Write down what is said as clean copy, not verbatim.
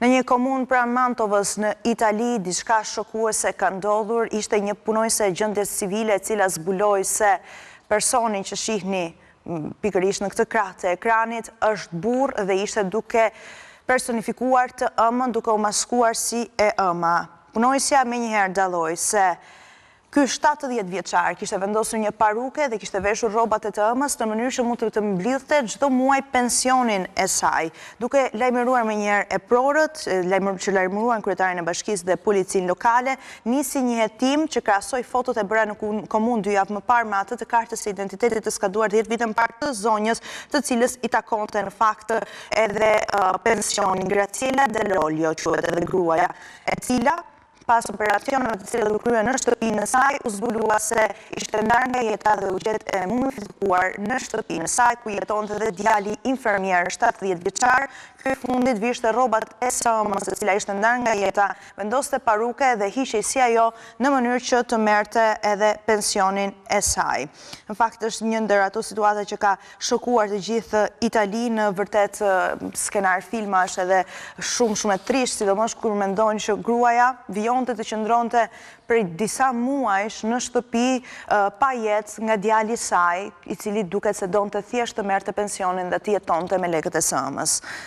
Në një komunë pranë Mantovës në Itali, diçka shokuese ka ndodhur, ishte një punojse gjendjes civile e cila zbuloi se personi që shihni pikërisht në këtë krah të ekranit është burr dhe ishte duke personifikuar të ëmën, duke u maskuar si e ëma. Punojësja menjëherë dalloi se ky 70 vjeçar kishte vendosur një paruke dhe kishte veshur rrobat e të ëmës në mënyrë që mund të mblidhte çdo muaj pensionin e saj. Duke lajmëruar menjëherë e prorët, që lajmëruan kryetarin e bashkisë dhe policinë lokale, nisi një hetim që krahasoi fotot e bëra në komunë 2 javë më parë me atë të kartës së identitetit të skaduar 10 vite më parë të zonjës, të cilës i takonte në fakt edhe pensioni. Graciela Del Olio quhet edhe gruaja, e cila pas operacioneve të cilat u kryen në shtëpinë e saj, u zbulua se ishte ndarë nga jeta dhe u gjet e mumifikuar në shtëpinë e saj, ku jetonte dhe djali infermier 70 vjeçar. Ky fundit vishte rrobat e së ëmës, e cila ishte ndarë nga jeta, vendoste paruke dhe hiqej si ajo në mënyrë që të merrte edhe pensionin e saj. Në fakt është një ndër ato situata që ka shokuar të gjithë Italinë, vërtet skenar filmash edhe shumë e trisht, sidomos kur mendojnë që gruaja të qëndronte për disa muajsh në shtëpi pa jetë nga djali saj, i cili duket se donte thjesht të merrte pensionin dhe të jetonte me lekët e së ëmës.